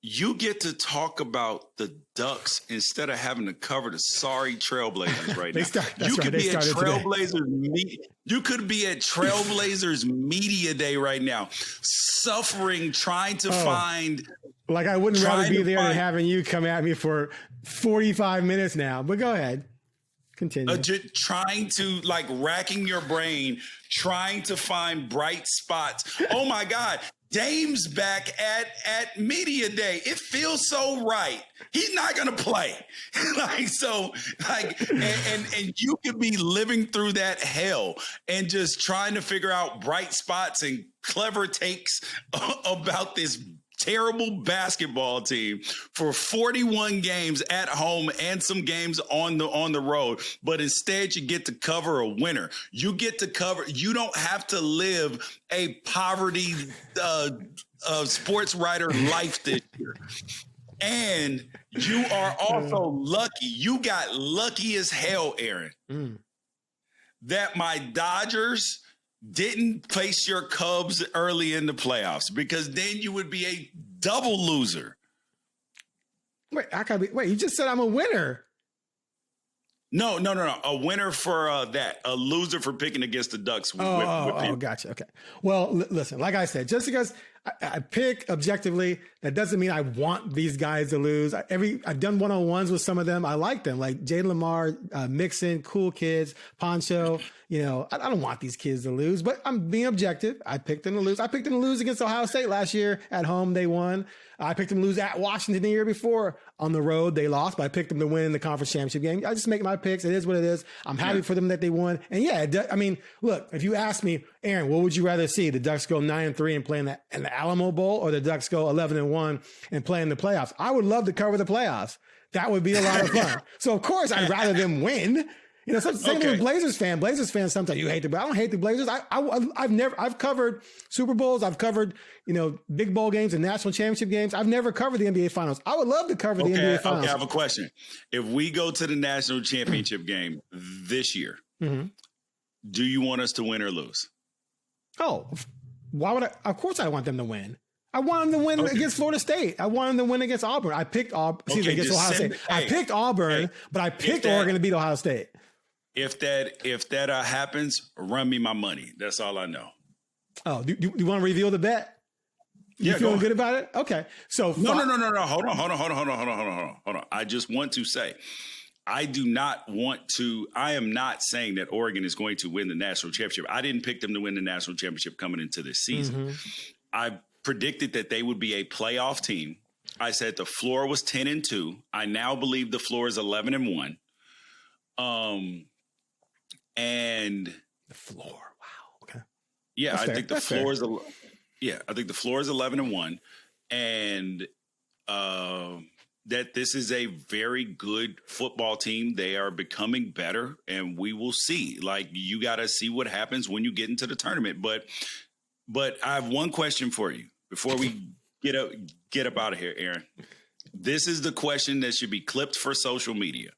you get to talk about the Ducks instead of having to cover the sorry Trailblazers right now. You could be at Trailblazers. You could be at Trailblazers Media Day right now, suffering, trying to find. Like I wouldn't rather be there than having you come at me for 45 minutes now. But go ahead. Continue. Trying to racking your brain, trying to find bright spots. Oh my God. Dame's back at Media Day. It feels so right. He's not going to play. And you could be living through that hell and just trying to figure out bright spots and clever takes about this terrible basketball team for 41 games at home and some games on the road, but instead you get to cover a winner. You get to cover. You don't have to live a poverty sports writer life this year. And you are also lucky. You got lucky as hell, Aaron, that my Dodgers didn't face your Cubs early in the playoffs, because then you would be a double loser. Wait, you just said I'm a winner. No. A winner for that. A loser for picking against the Ducks. Gotcha. Okay. Well, listen, like I said, just because I pick objectively, that doesn't mean I want these guys to lose. I've done one-on-ones with some of them. I like them, like Jalen Lamar, Mixon, cool kids, Poncho. I don't want these kids to lose, but I'm being objective. I picked them to lose. I picked them to lose against Ohio State last year at home. They won. I picked them to lose at Washington the year before. On the road, they lost, but I picked them to win the conference championship game. I just make my picks. It is what it is. I'm happy for them that they won. And look, if you ask me, Aaron, what would you rather see? The Ducks go 9-3 and play in the Alamo Bowl, or the Ducks go 11-1 and play in the playoffs? I would love to cover the playoffs. That would be a lot of fun. So of course I'd rather them win. Same thing with Blazers fan. Blazers fans, sometimes you hate the, but I don't hate the Blazers. I've covered Super Bowls. I've covered, big bowl games and national championship games. I've never covered the NBA finals. I would love to cover the NBA finals. Okay, I have a question. If we go to the national championship game this year, do you want us to win or lose? Oh, why would I? Of course I want them to win. I want them to win against Florida State. I want them to win against Auburn. I picked Auburn. Against Ohio State. I picked Auburn, but I picked Oregon to beat Ohio State. If that happens, run me my money. That's all I know. Oh, do you want to reveal the bet? You feeling good about it? Okay. So no. Hold on. I just want to say, I am not saying that Oregon is going to win the national championship. I didn't pick them to win the national championship coming into this season. I predicted that they would be a playoff team. I said the floor was 10-2. I now believe the floor is 11-1. And the floor. Wow. Okay. Yeah, I think the floor is 11-1, and that this is a very good football team. They are becoming better, and we will see. You got to see what happens when you get into the tournament. But But I have one question for you before we get up out of here, Aaron. This is the question that should be clipped for social media.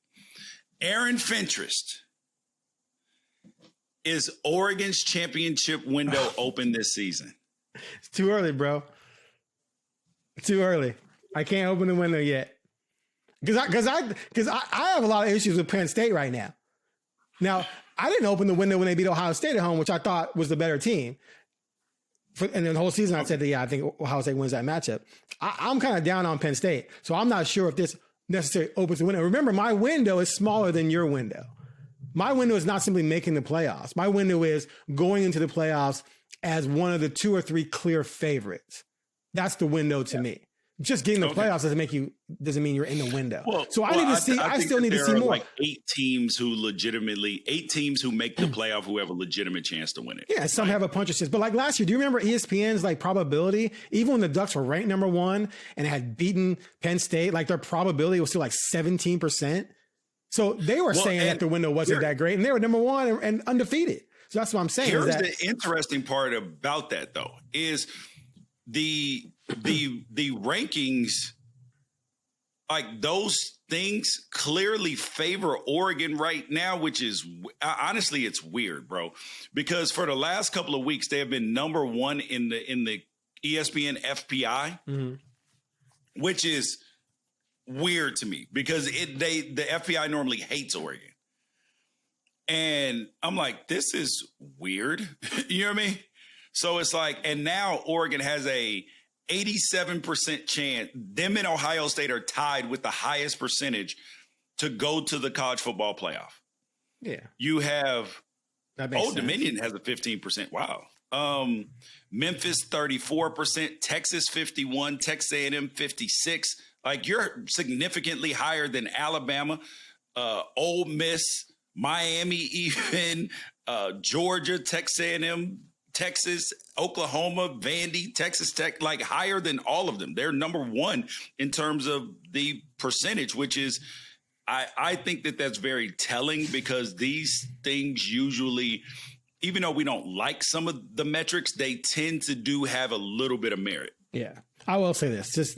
Aaron Fentress, is Oregon's championship window open this season? It's too early, bro. Too early. I can't open the window yet. Because I have a lot of issues with Penn State right now. Now, I didn't open the window when they beat Ohio State at home, which I thought was the better team. And the whole season I said that, I think Ohio State wins that matchup. I'm kind of down on Penn State, so I'm not sure if this necessarily opens the window. Remember, my window is smaller than your window. My window is not simply making the playoffs. My window is going into the playoffs as one of the 2 or 3 clear favorites. That's the window to me. Just getting the playoffs doesn't mean you're in the window. Well, so I still need to see more. Like 8 teams who make the playoff who have a legitimate chance to win it. Yeah, some have a puncher's chance. But like last year, do you remember ESPN's like probability? Even when the Ducks were ranked number 1 and had beaten Penn State, like their probability was still like 17%. So they were saying that the window wasn't that great, and they were number 1 and undefeated. So that's what I'm saying. Here's the interesting part about that, though, is the rankings, like those things clearly favor Oregon right now, which is honestly, it's weird, bro, because for the last couple of weeks, they have been number 1 in the ESPN FPI, which is weird to me because the FPI normally hates Oregon. And I'm like, this is weird. You know what I mean? So it's like, and now Oregon has a 87% chance. Them and Ohio State are tied with the highest percentage to go to the college football playoff. Yeah. You have Old Dominion has a 15%. Wow. Memphis 34%, Texas 51, Texas A&M 56. Like you're significantly higher than Alabama, Ole Miss, Miami, even Georgia, Texas A&M, Texas, Oklahoma, Vandy, Texas Tech, like higher than all of them. They're number 1 in terms of the percentage, which is, I think that's very telling because these things usually, even though we don't like some of the metrics, they tend to have a little bit of merit. Yeah. I will say this, just,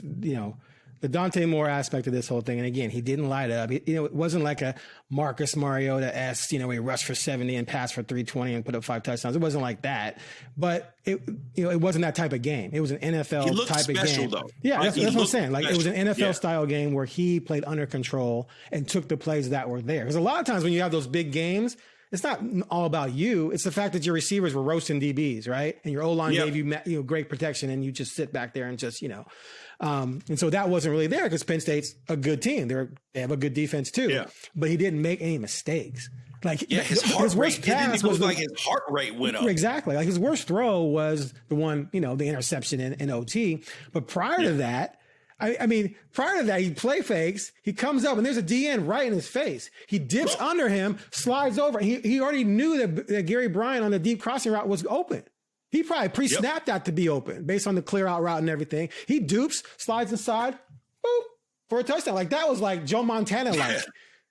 the Dante Moore aspect of this whole thing. And again, he didn't light up. It wasn't like a Marcus Mariota-esque, where he rushed for 70 and passed for 320 and put up 5 touchdowns. It wasn't like that, but it wasn't that type of game. It was an NFL type of game. Though. Yeah, like, that's what I'm saying. Like special. It was an NFL style game where he played under control and took the plays that were there. Because a lot of times when you have those big games, it's not all about you. It's the fact that your receivers were roasting DBs, right? And your O-line gave you great protection, and you just sit back there and just, and so that wasn't really there because Penn State's a good team. They have a good defense too. Yeah. But he didn't make any mistakes. Like his worst pass was like his heart rate went up. Exactly. Like his worst throw was the one, the interception in OT. But prior to that, prior to that, he play fakes. He comes up and there's a DN right in his face. He dips under him, slides over. He already knew that Gary Bryant on the deep crossing route was open. He probably pre-snapped that to be open based on the clear out route and everything. He dupes, slides inside, boop, for a touchdown. Like that was like Joe Montana like,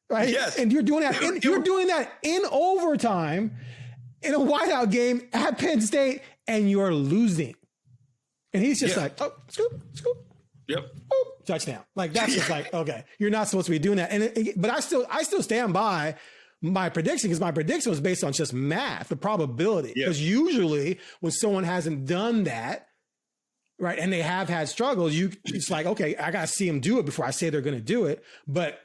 right? Yes. And you're doing that in overtime in a whiteout game at Penn State, and you're losing. And he's just like, oh, scoop. Yep. Boop, touchdown. Like that's just like, okay, you're not supposed to be doing that. But I still stand by my prediction because my prediction was based on just math, the probability. Because usually when someone hasn't done that, right, and they have had struggles, it's like, okay, I got to see them do it before I say they're going to do it. But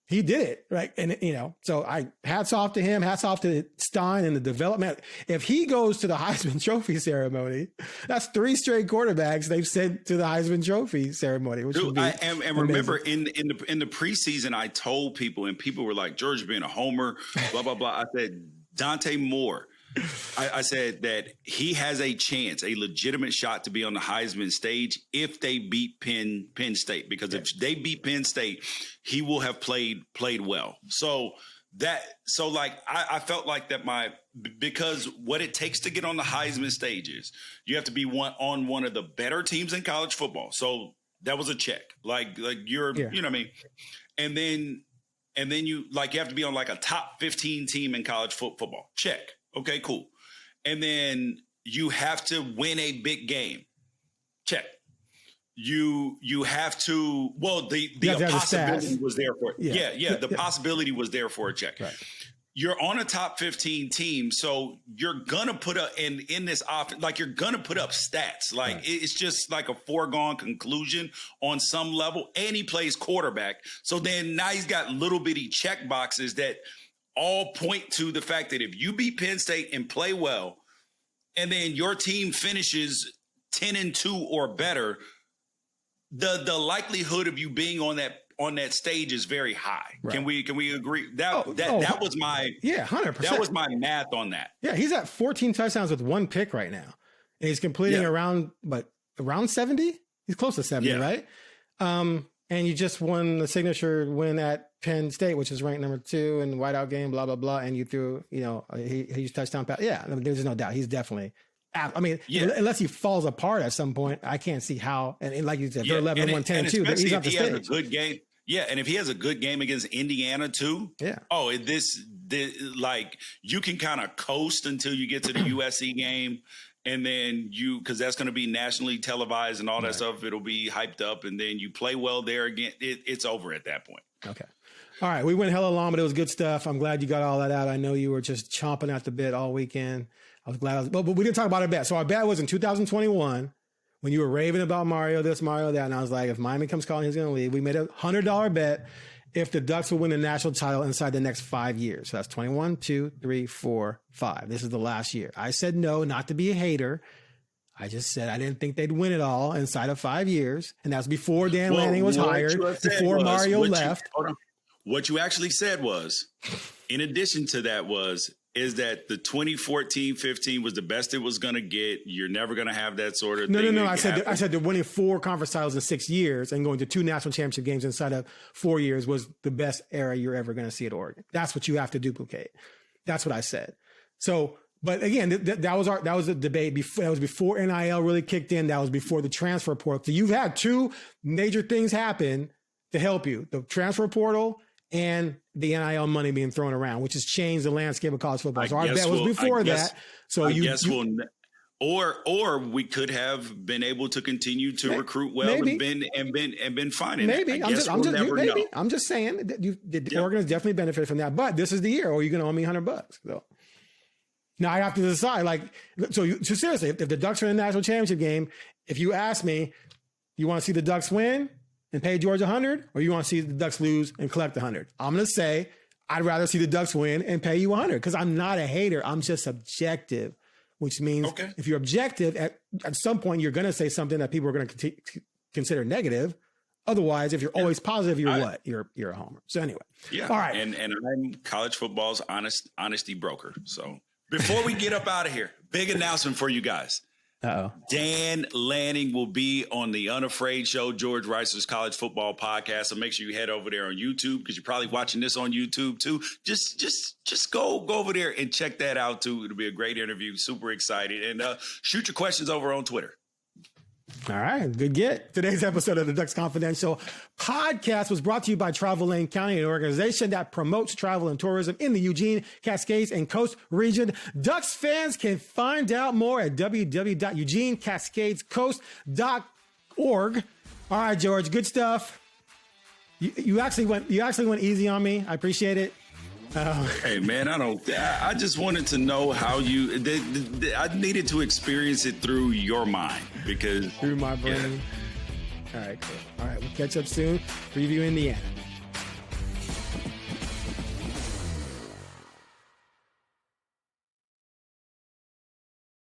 he did it, right? And, so hats off to him, hats off to Stein and the development. If he goes to the Heisman Trophy ceremony, that's 3 straight quarterbacks they've sent to the Heisman Trophy ceremony, which would be and remember, in the preseason, I told people, and people were like, George being a homer, blah, blah, blah. I said, Dante Moore. I said that he has a chance, a legitimate shot to be on the Heisman stage if they beat Penn State, because if they beat Penn State, he will have played well. So I felt like that because what it takes to get on the Heisman stage is you have to be on one of the better teams in college football. So that was a check. Like you're, you know what I mean? And then you have to be on like a top 15 team in college football. Check. Okay, cool. And then you have to win a big game. Check. You have to. Well, the possibility was there for. Yeah. The possibility was there for a check. Right. You're on a top 15 team, so you're gonna put up in this offense, like you're gonna put up stats. Like it's just like a foregone conclusion on some level. And he plays quarterback, so then now he's got little bitty check boxes that all point to the fact that if you beat Penn State and play well, and then your team finishes 10-2 or better, the likelihood of you being on that stage is very high. Right. Can we agree? That was my 100%. That was my math on that. Yeah, he's at 14 touchdowns with one pick right now, and he's completing around 70. He's close to 70, right? And you just won the signature win at Penn State, which is ranked number 2 in the whiteout game. Blah blah blah, and you threw he touchdown pass. Yeah, there's no doubt he's definitely. I mean, unless he falls apart at some point, I can't see how. And like you said, they're 11-1, 10-2. He's off the stage. Has a good game. Yeah, and if he has a good game against Indiana too, like you can kind of coast until you get to the USC game, and then because that's going to be nationally televised and all that stuff, it'll be hyped up, and then you play well there again. It's over at that point. Okay. All right, we went hella long, but it was good stuff. I'm glad you got all that out. I know you were just chomping at the bit all weekend. I was glad. But we didn't talk about our bet. So our bet was in 2021 when you were raving about Mario this, Mario that. And I was like, if Miami comes calling, he's going to leave. We made a $100 bet if the Ducks will win the national title inside the next 5 years. So that's 21, 2, 3, 4, 5. This is the last year. I said no, not to be a hater. I just said I didn't think they'd win it all inside of 5 years. And that's before Dan Lanning was hired, before Mario left. What you actually said was, in addition to that is that the 2014-15 was the best it was going to get. You're never going to have that sort of thing. No. I said they're winning 4 conference titles in 6 years and going to 2 national championship games inside of 4 years was the best era you're ever going to see at Oregon. That's what you have to duplicate. That's what I said. So, but again, that was a debate. That was before NIL really kicked in. That was before the transfer portal. So you've had 2 major things happen to help you: the transfer portal and the NIL money being thrown around, which has changed the landscape of college football. So our bet was before that. So or we could have been able to continue to recruit well and been fine. Maybe I'm just saying that Oregon has definitely benefited from that. But this is the year, or you're going to owe me $100. So now I have to decide. So seriously, if the Ducks are in the national championship game, if you ask me, you want to see the Ducks win and pay George $100, or you want to see the Ducks lose and collect $100? I'm going to say I'd rather see the Ducks win and pay you $100 because I'm not a hater. I'm just objective, which means if you're objective, at some point you're going to say something that people are going to consider negative. Otherwise, if you're always positive, you're what? You're a homer. So anyway, all right. And I'm college football's honesty broker. So before we get up out of here, big announcement for you guys. Dan Lanning will be on the Unafraid Show, George Wrighster's college football podcast. So make sure you head over there on YouTube because you're probably watching this on YouTube too. Just go over there and check that out too. It'll be a great interview. Super excited. And shoot your questions over on Twitter. All right, good get. Today's episode of the Ducks Confidential podcast was brought to you by Travel Lane County, an organization that promotes travel and tourism in the Eugene, Cascades, and Coast region. Ducks fans can find out more at www.eugenecascadescoast.org. All right, George, good stuff. You actually went easy on me. I appreciate it. Hey man, I just wanted to know how I needed to experience it through your mind because through my brain. All right, cool. All right, we'll catch up soon. Preview Indiana.